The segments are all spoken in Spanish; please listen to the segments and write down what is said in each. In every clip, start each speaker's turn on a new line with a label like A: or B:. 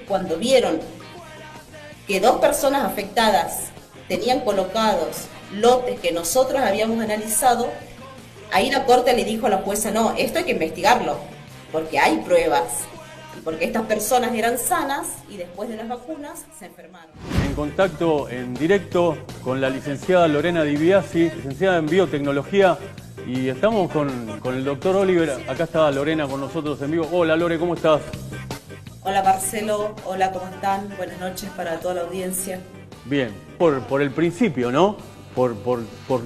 A: cuando vieron que 2 personas afectadas tenían colocados lotes que nosotros habíamos analizado, ahí la Corte le dijo a la jueza, no, esto hay que investigarlo, porque hay pruebas, y porque estas personas eran sanas y después de las vacunas se enfermaron.
B: En contacto en directo con la licenciada Lorena Di Biasi, licenciada en biotecnología, y estamos con el doctor Oliver. Acá está Lorena con nosotros en vivo. Hola Lore, ¿cómo estás?
A: Hola Marcelo, hola, ¿cómo están? Buenas noches para toda la audiencia.
B: Bien, por el principio, ¿no? Por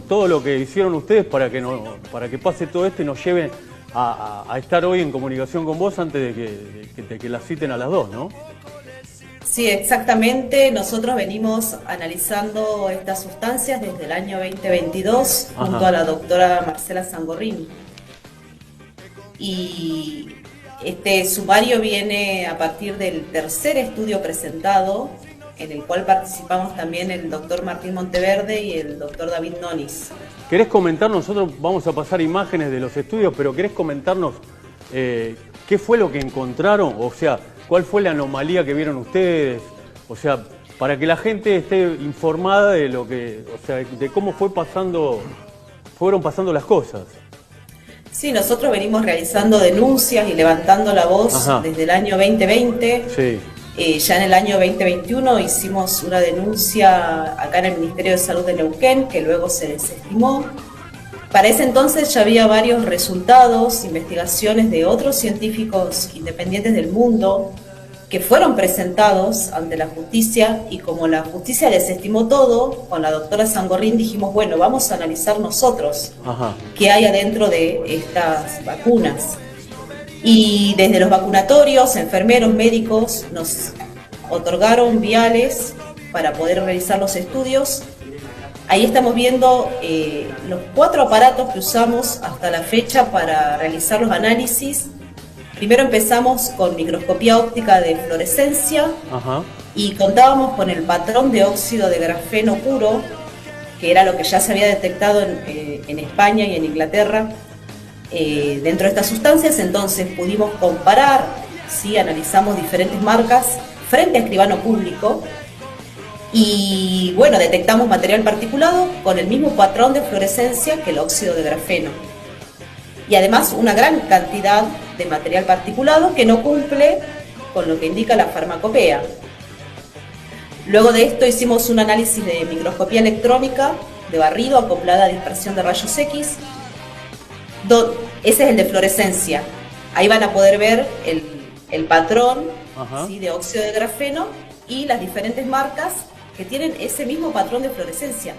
B: todo lo que hicieron ustedes para que pase todo esto y nos lleve a estar hoy en comunicación con vos antes de que la citen a las 2, ¿no?
A: Sí, exactamente. Nosotros venimos analizando estas sustancias desde el año 2022 junto a la doctora Marcela Sangorrini. Y este sumario viene a partir del tercer estudio presentado, en el cual participamos también el doctor Martín Monteverde y el doctor David Nonis.
B: ¿Querés comentar? Nosotros vamos a pasar imágenes de los estudios, pero ¿querés comentarnos qué fue lo que encontraron? O sea, ¿cuál fue la anomalía que vieron ustedes? O sea, para que la gente esté informada de lo que, o sea, de cómo fueron pasando las cosas.
A: Sí, nosotros venimos realizando denuncias y levantando la voz desde el año 2020.
B: Sí.
A: Ya en el año 2021 hicimos una denuncia acá en el Ministerio de Salud de Neuquén, que luego se desestimó. Para ese entonces ya había varios resultados, investigaciones de otros científicos independientes del mundo que fueron presentados ante la justicia, y como la justicia desestimó todo, con la doctora Sangorrini dijimos, bueno, vamos a analizar nosotros qué hay adentro de estas vacunas. Y desde los vacunatorios, enfermeros, médicos, nos otorgaron viales para poder realizar los estudios. Ahí estamos viendo los 4 aparatos que usamos hasta la fecha para realizar los análisis. Primero empezamos con microscopía óptica de fluorescencia y contábamos con el patrón de óxido de grafeno puro, que era lo que ya se había detectado en España y en Inglaterra dentro de estas sustancias. Entonces pudimos comparar, ¿sí? Analizamos diferentes marcas frente a escribano público y bueno, detectamos material particulado con el mismo patrón de fluorescencia que el óxido de grafeno. Y además una gran cantidad de material particulado que no cumple con lo que indica la farmacopea. Luego de esto hicimos un análisis de microscopía electrónica de barrido acoplada a dispersión de rayos X. Ese es el de fluorescencia. Ahí van a poder ver el patrón, ¿sí? De óxido de grafeno y las diferentes marcas que tienen ese mismo patrón de fluorescencia.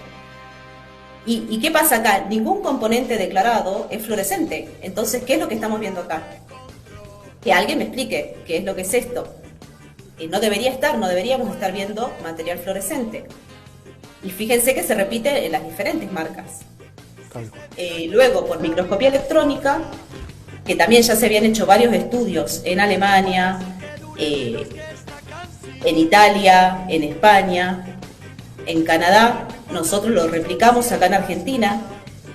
A: ¿Y qué pasa acá? Ningún componente declarado es fluorescente. Entonces, ¿qué es lo que estamos viendo acá? Que alguien me explique qué es lo que es esto. No deberíamos estar viendo material fluorescente. Y fíjense que se repite en las diferentes marcas. Luego, por microscopía electrónica, que también ya se habían hecho varios estudios en Alemania, en Italia, en España, en Canadá. Nosotros lo replicamos acá en Argentina,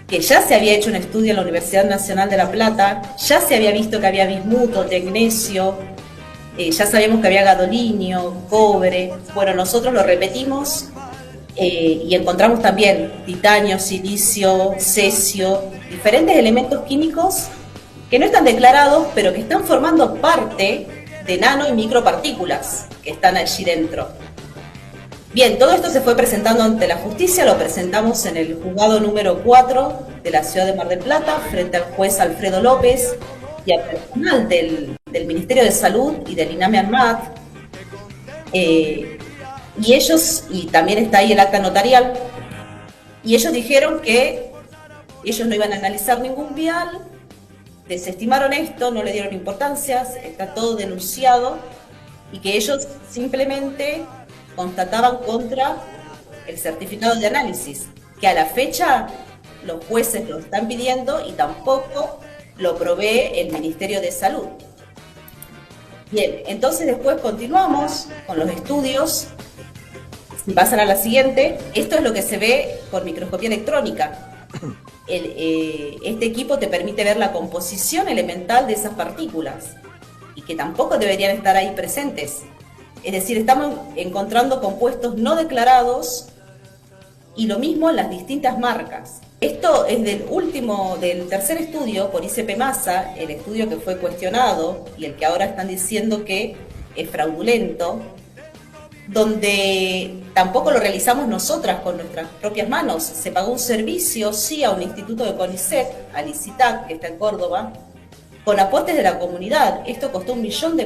A: que ya se había hecho un estudio en la Universidad Nacional de La Plata, ya se había visto que había bismuto, tecnesio, ya sabíamos que había gadolinio, cobre. Bueno, nosotros lo repetimos y encontramos también titanio, silicio, cesio, diferentes elementos químicos que no están declarados, pero que están formando parte de nano y micropartículas que están allí dentro. Bien, todo esto se fue presentando ante la justicia, lo presentamos en el juzgado número 4 de la ciudad de Mar del Plata, frente al juez Alfredo López y al personal del Ministerio de Salud y del INAME-ANMAT. Y ellos, y también está ahí el acta notarial, y ellos dijeron que ellos no iban a analizar ningún vial, desestimaron esto, no le dieron importancia, está todo denunciado, y que ellos simplemente constataban contra el certificado de análisis, que a la fecha los jueces lo están pidiendo y tampoco lo provee el Ministerio de Salud. Bien, entonces después continuamos con los estudios. Si pasan a la siguiente, esto es lo que se ve por microscopía electrónica. Este equipo te permite ver la composición elemental de esas partículas y que tampoco deberían estar ahí presentes. Es decir, estamos encontrando compuestos no declarados y lo mismo en las distintas marcas. Esto es del tercer estudio por ICP-MASA, el estudio que fue cuestionado y el que ahora están diciendo que es fraudulento, donde tampoco lo realizamos nosotras con nuestras propias manos. Se pagó un servicio, sí, a un instituto de CONICET, al ICITAC, que está en Córdoba, con aportes de la comunidad. Esto costó $1 millón,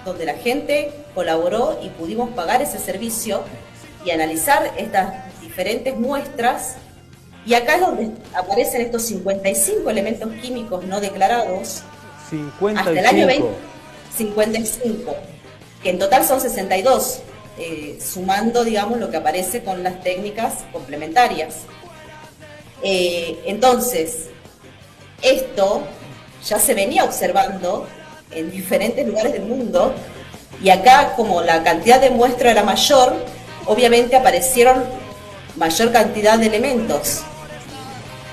A: donde la gente colaboró y pudimos pagar ese servicio y analizar estas diferentes muestras. Y acá es donde aparecen estos 55 elementos químicos no declarados.
B: 55.
A: Hasta el año 55, que en total son 62, sumando, digamos, lo que aparece con las técnicas complementarias. Entonces, esto ya se venía observando en diferentes lugares del mundo, y acá, como la cantidad de muestra era mayor, obviamente aparecieron mayor cantidad de elementos.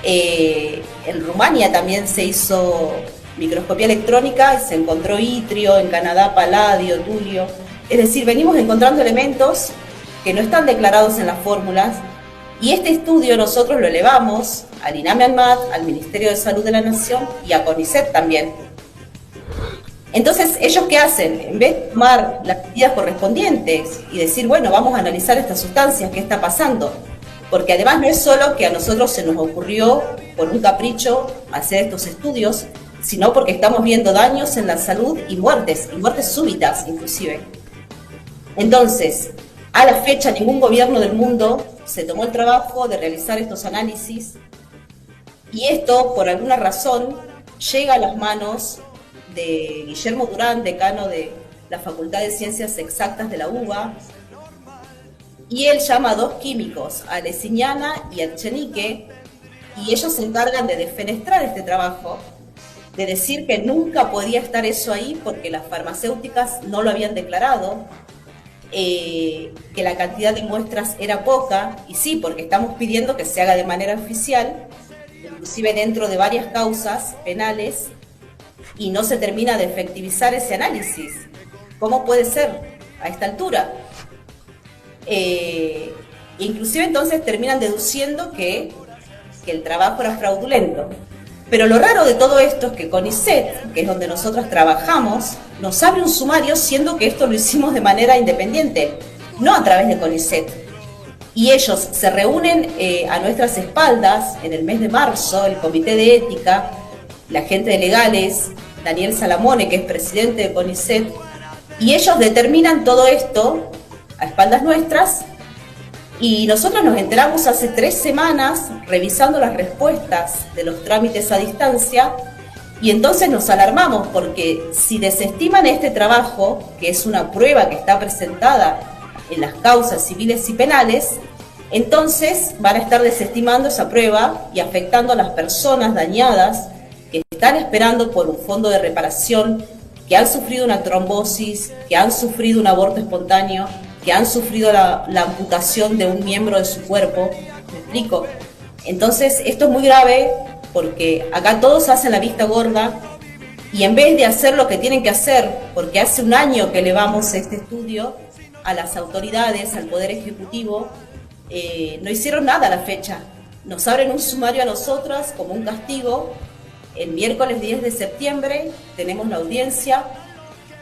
A: En Rumania también se hizo microscopía electrónica y se encontró itrio, en Canadá paladio, tulio. Es decir, venimos encontrando elementos que no están declarados en las fórmulas, y este estudio nosotros lo elevamos al INAME-ANMAT, al Ministerio de Salud de la Nación y a CONICET también. Entonces, ¿ellos qué hacen? En vez de tomar las medidas correspondientes y decir, bueno, vamos a analizar estas sustancias, ¿qué está pasando? Porque además no es solo que a nosotros se nos ocurrió, por un capricho, hacer estos estudios, sino porque estamos viendo daños en la salud y muertes súbitas inclusive. Entonces, a la fecha, ningún gobierno del mundo se tomó el trabajo de realizar estos análisis, y esto, por alguna razón, llega a las manos de Guillermo Durán, decano de la Facultad de Ciencias Exactas de la UBA, y él llama a dos químicos, a Lesiñana y a Echenique, y ellos se encargan de defenestrar este trabajo, de decir que nunca podía estar eso ahí porque las farmacéuticas no lo habían declarado, que la cantidad de muestras era poca, y sí, porque estamos pidiendo que se haga de manera oficial, inclusive dentro de varias causas penales, y no se termina de efectivizar ese análisis. ¿Cómo puede ser a esta altura? Inclusive entonces terminan deduciendo que el trabajo era fraudulento. Pero lo raro de todo esto es que CONICET, que es donde nosotros trabajamos, nos abre un sumario, siendo que esto lo hicimos de manera independiente, no a través de CONICET. Y ellos se reúnen a nuestras espaldas en el mes de marzo, el Comité de Ética, la gente de legales, Daniel Salamone, que es presidente de CONICET, y ellos determinan todo esto a espaldas nuestras, y nosotros nos enteramos hace 3 semanas revisando las respuestas de los trámites a distancia, y entonces nos alarmamos porque si desestiman este trabajo, que es una prueba que está presentada en las causas civiles y penales, entonces van a estar desestimando esa prueba y afectando a las personas dañadas que están esperando por un fondo de reparación, que han sufrido una trombosis, que han sufrido un aborto espontáneo, que han sufrido la amputación de un miembro de su cuerpo. ¿Me explico? Entonces, esto es muy grave porque acá todos hacen la vista gorda, y en vez de hacer lo que tienen que hacer, porque hace un año que elevamos este estudio a las autoridades, al Poder Ejecutivo, no hicieron nada a la fecha. Nos abren un sumario a nosotras como un castigo. El miércoles 10 de septiembre tenemos la audiencia,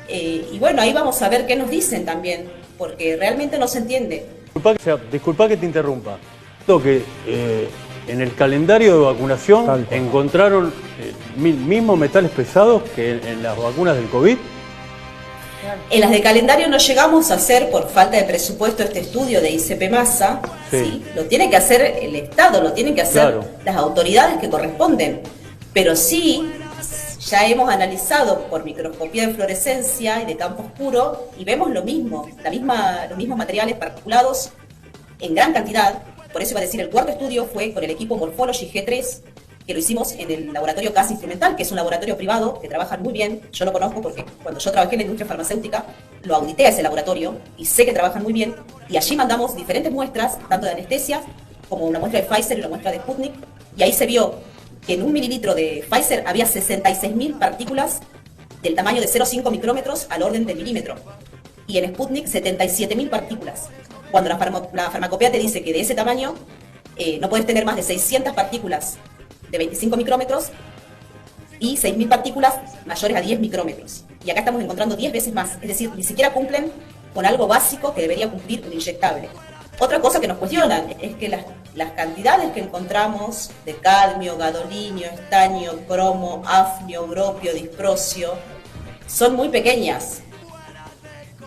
A: y bueno, ahí vamos a ver qué nos dicen también, porque realmente no se entiende.
B: Disculpa que te interrumpa. Que en el calendario de vacunación encontraron mismos metales pesados que en las vacunas del COVID.
A: En las de calendario no llegamos a hacer, por falta de presupuesto, este estudio de ICP-MASA. Sí. Lo tiene que hacer el Estado, lo tienen que hacer las autoridades que corresponden. Pero sí, ya hemos analizado por microscopía de fluorescencia y de campo oscuro, y vemos lo mismo, los mismos materiales particulados en gran cantidad. Por eso iba a decir, el cuarto estudio fue con el equipo Morphology G3, que lo hicimos en el laboratorio CAS Instrumental, que es un laboratorio privado que trabajan muy bien. Yo lo conozco porque cuando yo trabajé en la industria farmacéutica, lo audité a ese laboratorio y sé que trabajan muy bien. Y allí mandamos diferentes muestras, tanto de anestesia como una muestra de Pfizer y una muestra de Sputnik, y ahí se vio que en 1 mililitro de Pfizer había 66.000 partículas del tamaño de 0,5 micrómetros al orden del milímetro. y en Sputnik 77.000 partículas. Cuando la farmacopea te dice que de ese tamaño no puedes tener más de 600 partículas de 25 micrómetros y 6.000 partículas mayores a 10 micrómetros. Y acá estamos encontrando 10 veces más, es decir, ni siquiera cumplen con algo básico que debería cumplir un inyectable. Otra cosa que nos cuestionan es que las cantidades que encontramos de cadmio, gadolinio, estaño, cromo, afnio, europio, disprosio, son muy pequeñas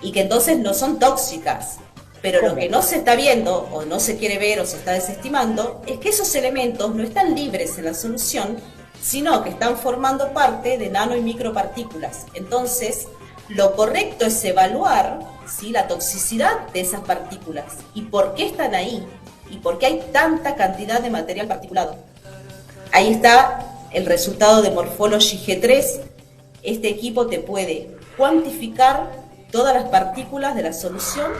A: y que entonces no son tóxicas. Pero lo que no se está viendo, o no se quiere ver, o se está desestimando, es que esos elementos no están libres en la solución, sino que están formando parte de nano y micropartículas. Entonces, lo correcto es evaluar, ¿sí?, la toxicidad de esas partículas y por qué están ahí y por qué hay tanta cantidad de material particulado. Ahí está el resultado de Morphology G3. Este equipo te puede cuantificar todas las partículas de la solución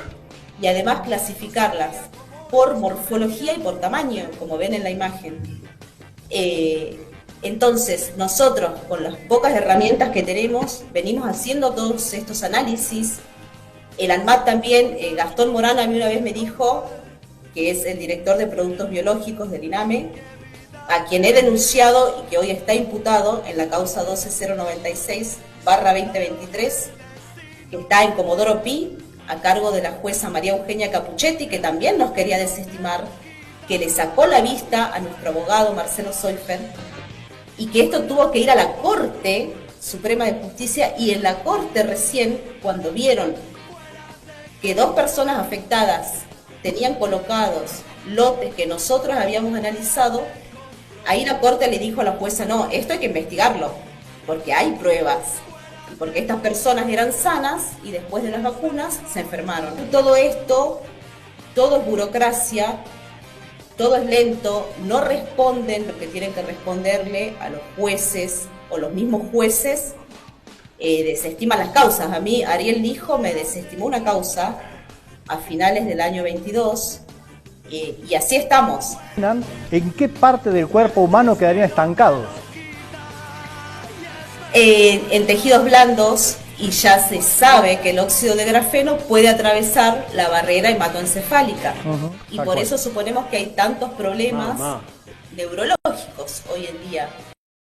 A: y además clasificarlas por morfología y por tamaño, como ven en la imagen. Entonces, nosotros, con las pocas herramientas que tenemos, venimos haciendo todos estos análisis. El ANMAT también, Gastón Morán a mí una vez me dijo, que es el director de productos biológicos del INAME, a quien he denunciado y que hoy está imputado en la causa 12096/2023, que está en Comodoro Pi, a cargo de la jueza María Eugenia Capuchetti, que también nos quería desestimar, que le sacó la vista a nuestro abogado Marcelo Soifer, y que esto tuvo que ir a la Corte Suprema de Justicia, y en la Corte recién, cuando vieron que 2 personas afectadas tenían colocados lotes que nosotros habíamos analizado, ahí la Corte le dijo a la jueza, no, esto hay que investigarlo, porque hay pruebas, porque estas personas eran sanas y después de las vacunas se enfermaron. Todo esto, todo es burocracia, todo es lento, no responden lo que tienen que responderle a los jueces, o los mismos jueces desestiman las causas. A mí, Ariel Lijo me desestimó una causa a finales del año 22, y así estamos.
C: ¿En qué parte del cuerpo humano quedarían estancados?
A: En tejidos blandos, y ya se sabe que el óxido de grafeno puede atravesar la barrera hematoencefálica. Y por eso suponemos que hay tantos problemas neurológicos hoy en día.